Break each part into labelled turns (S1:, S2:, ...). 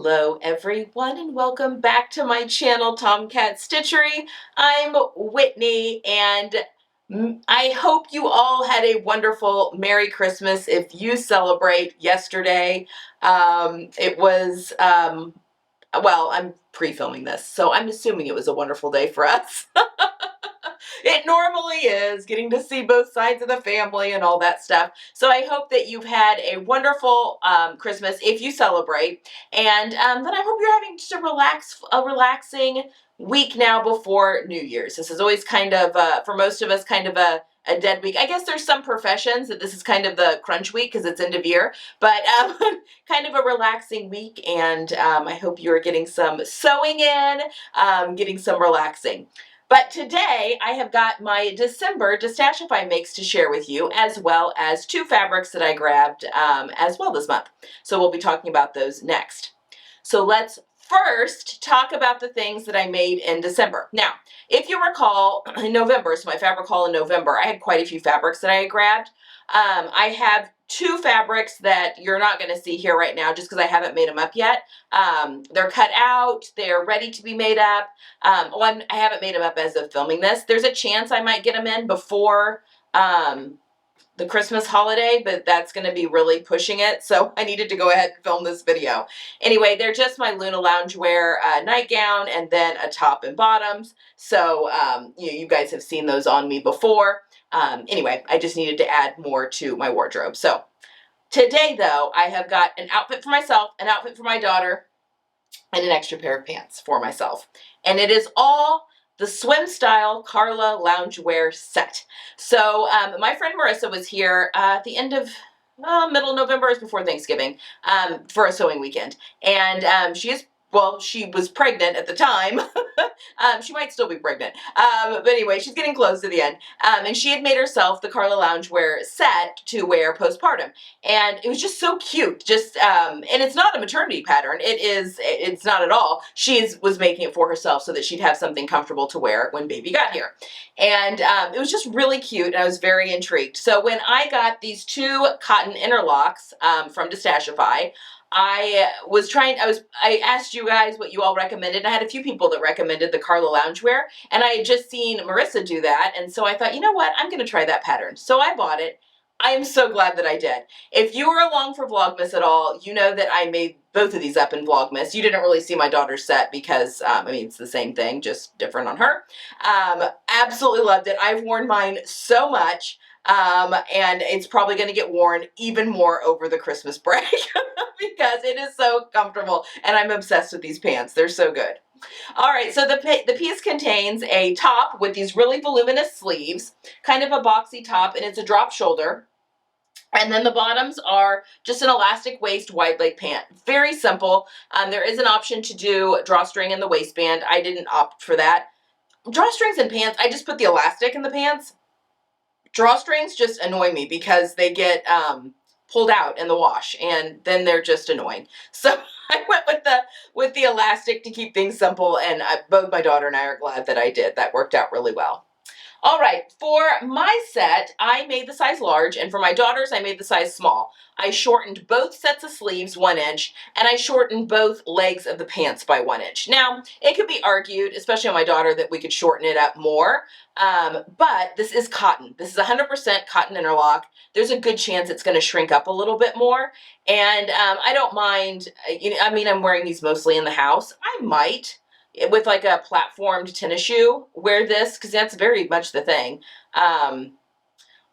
S1: Hello everyone and welcome back to my channel, Tomcat Stitchery. I'm Whitney and I hope you all had a wonderful Merry Christmas if you celebrate yesterday. Well, I'm pre-filming this, so I'm assuming it was a wonderful day for us. It normally is, getting to see both sides of the family and all that stuff. So I hope that you've had a wonderful Christmas if you celebrate. And then I hope you're having just a relaxing week now before New Year's. This is always kind of, for most of us, kind of a dead week. I guess there's some professions that this is kind of the crunch week because it's end of year, but kind of a relaxing week. And I hope you're getting some sewing in, getting some relaxing. But today I have got my December Destashify makes to share with you, as well as two fabrics that I grabbed as well this month. So we'll be talking about those next. So let's first talk about the things that I made in December. Now, if you recall, in November, so my fabric haul in November, I had quite a few fabrics that I had grabbed. I have two fabrics that you're not going to see here right now just because I haven't made them up yet. They're cut out, they're ready to be made up. I haven't made them up as of filming this. There's a chance I might get them in before the Christmas holiday, but that's going to be really pushing it, so I needed to go ahead and film this video. Anyway, they're just my Luna Loungewear nightgown and then a top and bottoms, so you guys have seen those on me before. Anyway, I just needed to add more to my wardrobe. So today, though, I have got an outfit for myself, an outfit for my daughter, and an extra pair of pants for myself. And it is all the swim style Carla loungewear set. So my friend Marissa was here at the end of middle of November, is before Thanksgiving, for a sewing weekend. And she was pregnant at the time. She might still be pregnant. But anyway, she's getting close to the end. And she had made herself the Carla Loungewear set to wear postpartum. And it was just so cute. And it's not a maternity pattern. It's not at all. She was making it for herself so that she'd have something comfortable to wear when baby got here. And it was just really cute, and I was very intrigued. So when I got these two cotton interlocks from Destashify, I asked you guys what you all recommended. I had a few people that recommended the Carla Loungewear, and I had just seen Marissa do that, and so I thought, you know what, I'm going to try that pattern. So I bought it. I am so glad that I did. If you were along for Vlogmas at all, you know that I made both of these up in Vlogmas. You didn't really see my daughter's set because, it's the same thing, just different on her. Absolutely loved it. I've worn mine so much. And it's probably going to get worn even more over the Christmas break because it is so comfortable, and I'm obsessed with these pants. They're so good. All right, so the piece contains a top with these really voluminous sleeves, kind of a boxy top, and it's a drop shoulder. And then the bottoms are just an elastic waist wide leg pant. Very simple. There is an option to do drawstring in the waistband. I didn't opt for that. Drawstrings in pants, I just put the elastic in the pants. Drawstrings just annoy me because they get pulled out in the wash, and then they're just annoying. So I went with the elastic to keep things simple, and both my daughter and I are glad that I did. That worked out really well. All right, for my set, I made the size large, and for my daughter's, I made the size small. I shortened both sets of sleeves 1 inch, and I shortened both legs of the pants by 1 inch. Now, it could be argued, especially on my daughter, that we could shorten it up more, but this is cotton. This is 100% cotton interlock. There's a good chance it's going to shrink up a little bit more, and I don't mind. I'm wearing these mostly in the house. I might, with like a platformed tennis shoe, wear this because that's very much the thing.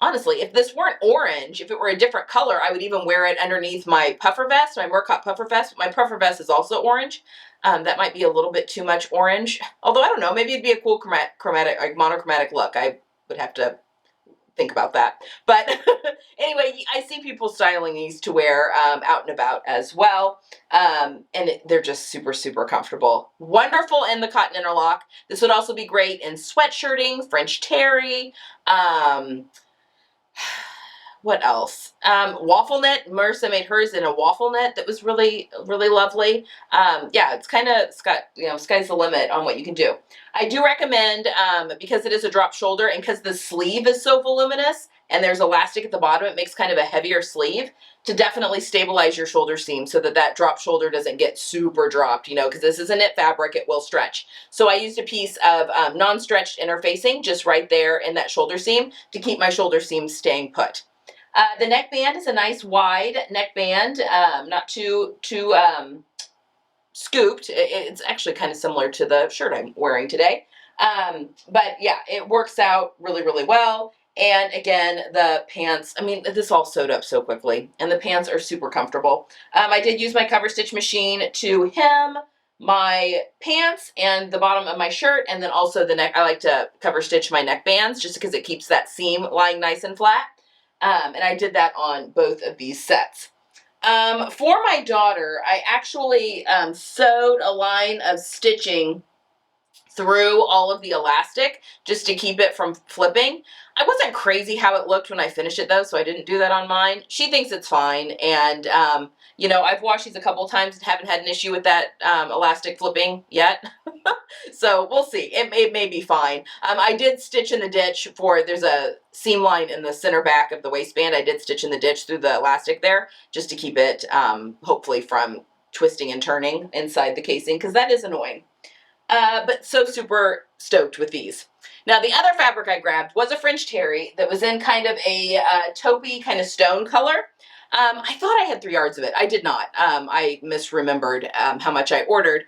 S1: Honestly, if this weren't orange, if it were a different color, I would even wear it underneath my puffer vest, my Murcott puffer vest. My puffer vest is also orange. That might be a little bit too much orange. Although, I don't know, maybe it'd be a cool chromatic, like monochromatic look. I would have to think about that. But anyway, I see people styling these to wear out and about as well. And they're just super, super comfortable. Wonderful in the cotton interlock. This would also be great in sweatshirting, French terry, What else? Waffle knit. Marissa made hers in a waffle knit that was really, really lovely. Yeah, it's kind of, sky's the limit on what you can do. I do recommend, because it is a drop shoulder and because the sleeve is so voluminous and there's elastic at the bottom, it makes kind of a heavier sleeve, to definitely stabilize your shoulder seam so that that drop shoulder doesn't get super dropped, because this is a knit fabric, it will stretch. So I used a piece of non-stretched interfacing just right there in that shoulder seam to keep my shoulder seam staying put. The neckband is a nice wide neckband, not too scooped. It's actually kind of similar to the shirt I'm wearing today. But yeah, it works out really, really well. And again, the pants, I mean, this all sewed up so quickly, and the pants are super comfortable. I did use my cover stitch machine to hem my pants and the bottom of my shirt, and then also the neck. I like to cover stitch my neck bands just because it keeps that seam lying nice and flat. And I did that on both of these sets. For my daughter, I actually sewed a line of stitching through all of the elastic just to keep it from flipping. I wasn't crazy how it looked when I finished it though, so I didn't do that on mine. She thinks it's fine, and I've washed these a couple times and haven't had an issue with that elastic flipping yet. So we'll see. It may be fine. I did stitch in the ditch there's a seam line in the center back of the waistband. I did stitch in the ditch through the elastic there just to keep it hopefully from twisting and turning inside the casing, because that is annoying. But so super stoked with these. Now the other fabric I grabbed was a French terry that was in kind of a taupey kind of stone color. I thought I had 3 yards of it. I did not. I misremembered how much I ordered.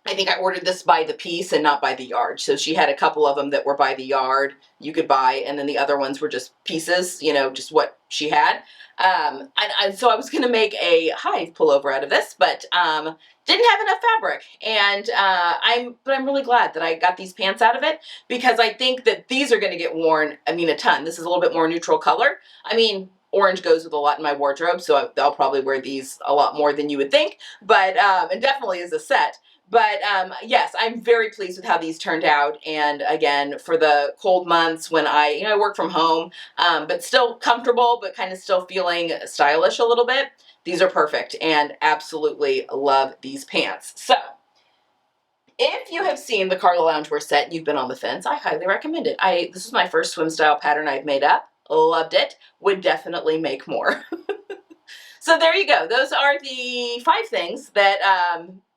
S1: I think I ordered this by the piece and not by the yard. So she had a couple of them that were by the yard you could buy, and then the other ones were just pieces, just what she had. And so I was going to make a hive pullover out of this, but didn't have enough fabric. And I'm really glad that I got these pants out of it, because I think that these are going to get worn, a ton. This is a little bit more neutral color. Orange goes with a lot in my wardrobe, so I'll probably wear these a lot more than you would think, but it definitely is a set. But yes, I'm very pleased with how these turned out. And again, for the cold months when I work from home, but still comfortable, but kind of still feeling stylish a little bit, these are perfect, and absolutely love these pants. So if you have seen the Carla Loungewear set and you've been on the fence, I highly recommend it. This is my first swim style pattern I've made up. Loved it. Would definitely make more. So there you go. Those are the 5 things that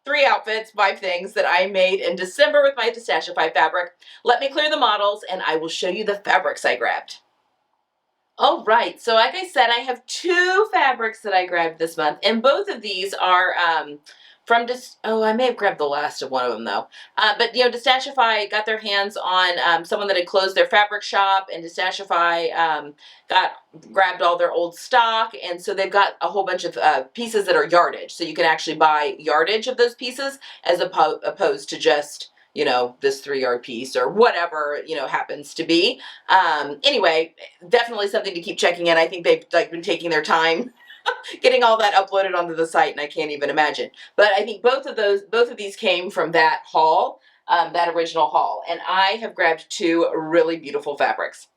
S1: 3 outfits, 5 things that I made in December with my Destashify fabric. Let me clear the models and I will show you the fabrics I grabbed. All right, so like I said, I have 2 fabrics that I grabbed this month, and both of these are I may have grabbed the last of one of them though. But Destashify got their hands on someone that had closed their fabric shop, and Destashify grabbed all their old stock, and so they've got a whole bunch of pieces that are yardage. So you can actually buy yardage of those pieces as opposed to just this 3-yard piece or whatever, happens to be. Anyway, definitely something to keep checking in. I think they've been taking their time getting all that uploaded onto the site, and I can't even imagine. But I think both of these came from that haul, that original haul. And I have grabbed 2 really beautiful fabrics.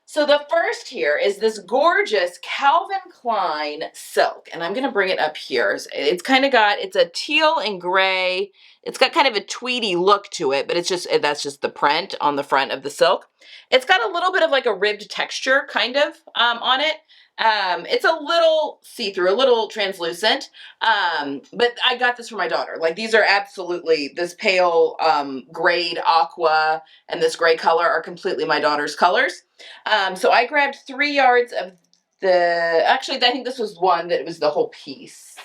S1: So the first here is this gorgeous Calvin Klein silk, and I'm going to bring it up here. It's a teal and gray. It's got kind of a tweedy look to it, but that's just the print on the front of the silk. It's got a little bit of like a ribbed texture kind of on it. It's a little see-through, a little translucent, but I got this for my daughter. These are absolutely, this pale grayed aqua and this gray color are completely my daughter's colors. So I grabbed 3 yards of actually I think this was one that was the whole piece.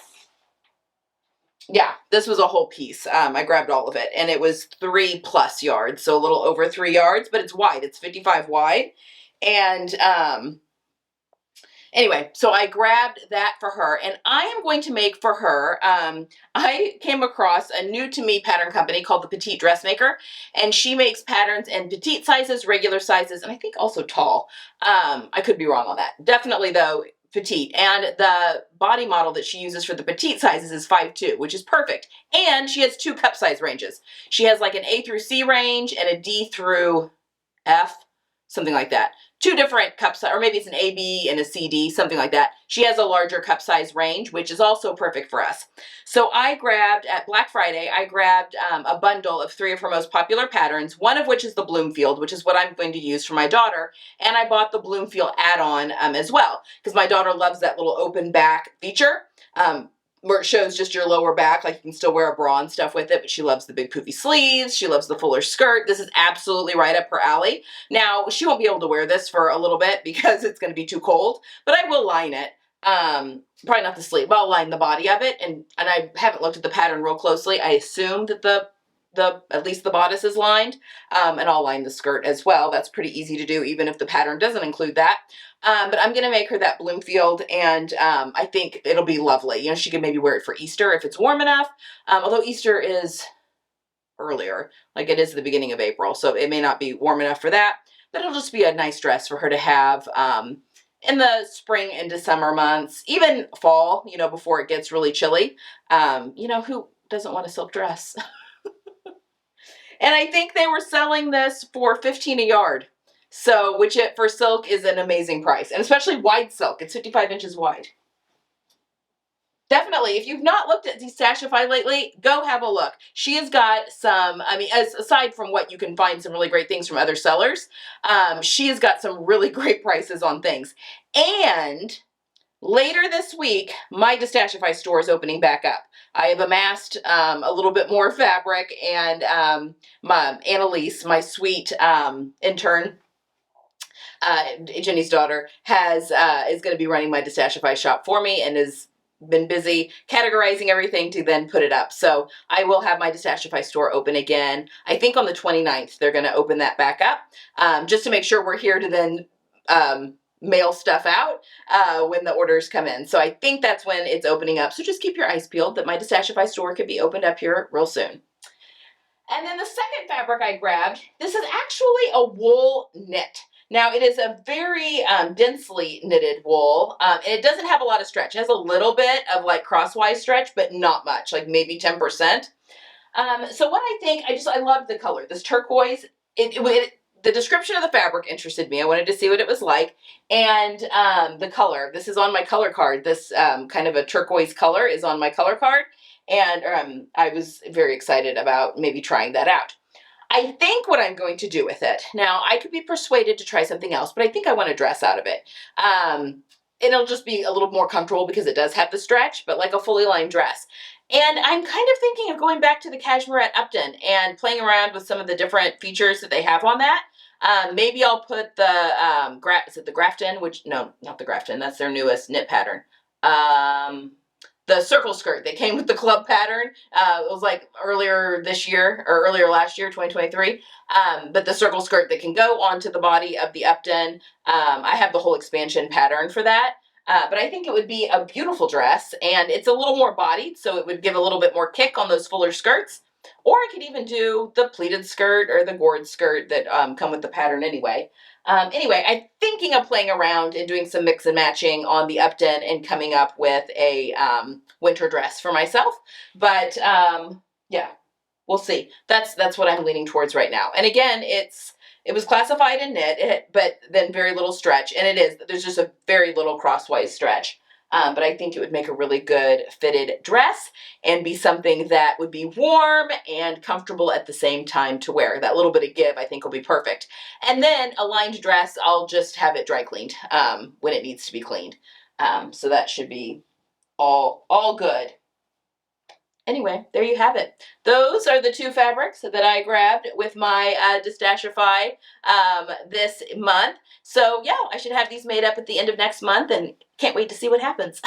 S1: Yeah, this was a whole piece. I grabbed all of it, and it was 3+ yards, so a little over 3 yards, but it's wide. It's 55 wide, and anyway, so I grabbed that for her, and I am going to make for her, I came across a new to me pattern company called the Petite Dressmaker, and she makes patterns in petite sizes, regular sizes, and I think also tall. I could be wrong on that. Definitely though, petite. And the body model that she uses for the petite sizes is 5'2", which is perfect. And she has 2 cup size ranges. She has like an A through C range and a D through F. something like that. Two different cup size, or maybe it's an AB and a CD, something like that. She has a larger cup size range, which is also perfect for us. So I grabbed, at Black Friday, I grabbed a bundle of 3 of her most popular patterns, one of which is the Bloomfield, which is what I'm going to use for my daughter. And I bought the Bloomfield add-on as well, because my daughter loves that little open back feature. Where it shows just your lower back, like you can still wear a bra and stuff with it, but she loves the big poofy sleeves. She loves the fuller skirt. This is absolutely right up her alley. Now, she won't be able to wear this for a little bit because it's going to be too cold, but I will line it. Probably not the sleeve, but I'll line the body of it. And I haven't looked at the pattern real closely. I assume that at least the bodice is lined, and I'll line the skirt as well. That's pretty easy to do, even if the pattern doesn't include that. But I'm going to make her that Bloomfield, and I think it'll be lovely. You know, she can maybe wear it for Easter if it's warm enough, although Easter is earlier, like it is the beginning of April, so it may not be warm enough for that, but it'll just be a nice dress for her to have in the spring into summer months, even fall, you know, before it gets really chilly. You know, who doesn't want a silk dress? And I think they were selling this for $15 a yard. So, which for silk is an amazing price, and especially wide silk. It's 55 inches wide. Definitely, if you've not looked at Destashify lately, go have a look. She has got some, I mean, aside from what you can find some really great things from other sellers, she has got some really great prices on things. And later this week, my Destashify store is opening back up. I have amassed a little bit more fabric, and my Annalise, my sweet intern, Jenny's daughter, is going to be running my Destashify shop for me, and has been busy categorizing everything to then put it up. So I will have my Destashify store open again. I think on the 29th, they're going to open that back up, just to make sure we're here to then mail stuff out when the orders come in. So I think that's when it's opening up. So just keep your eyes peeled that my Destashify store could be opened up here real soon. And then the second fabric I grabbed, this is actually a wool knit. Now, it is a very densely knitted wool, and it doesn't have a lot of stretch. It has a little bit of like crosswise stretch, but not much, like maybe 10%. So what I think, I love the color. This turquoise, the description of the fabric interested me. I wanted to see what it was like. And the color, this is on my color card. This kind of a turquoise color is on my color card. And I was very excited about maybe trying that out. I think what I'm going to do with it, now I could be persuaded to try something else, but I think I want to dress out of it. It'll just be a little more comfortable because it does have the stretch, but like a fully lined dress. And I'm kind of thinking of going back to the cashmere at Upton and playing around with some of the different features that they have on that. Maybe I'll put the, is it the Grafton? No, not the Grafton. That's their newest knit pattern. The circle skirt that came with the club pattern. It was like earlier this year, or earlier last year, 2023. But the circle skirt that can go onto the body of the Upton. I have the whole expansion pattern for that. But I think it would be a beautiful dress, and it's a little more bodied, so it would give a little bit more kick on those fuller skirts. Or I could even do the pleated skirt or the gored skirt that come with the pattern anyway. Anyway, I'm thinking of playing around and doing some mix and matching on the Upton and coming up with a winter dress for myself. But yeah, we'll see. That's what I'm leaning towards right now. And again, it was classified in knit, but then very little stretch. And there's just a very little crosswise stretch. But I think it would make a really good fitted dress and be something that would be warm and comfortable at the same time to wear. That little bit of give, I think, will be perfect. And then a lined dress, I'll just have it dry cleaned when it needs to be cleaned. So that should be all good. Anyway, there you have it. Those are the two fabrics that I grabbed with my Destashify this month. So yeah, I should have these made up at the end of next month, and can't wait to see what happens.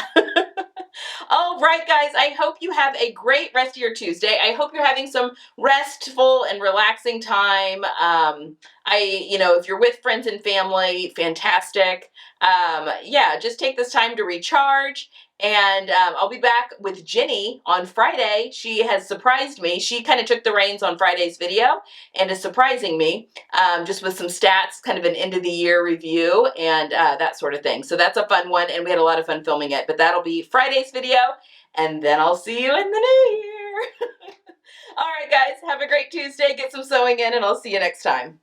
S1: All right, guys, I hope you have a great rest of your Tuesday. I hope you're having some restful and relaxing time. If you're with friends and family, fantastic. Yeah, just take this time to recharge. And I'll be back with Jenny on Friday. She has surprised me. She kind of took the reins on Friday's video and is surprising me just with some stats, kind of an end of the year review and that sort of thing. So that's a fun one, and we had a lot of fun filming it. But that'll be Friday's video, and then I'll see you in the new year. All right, guys, have a great Tuesday. Get some sewing in, and I'll see you next time.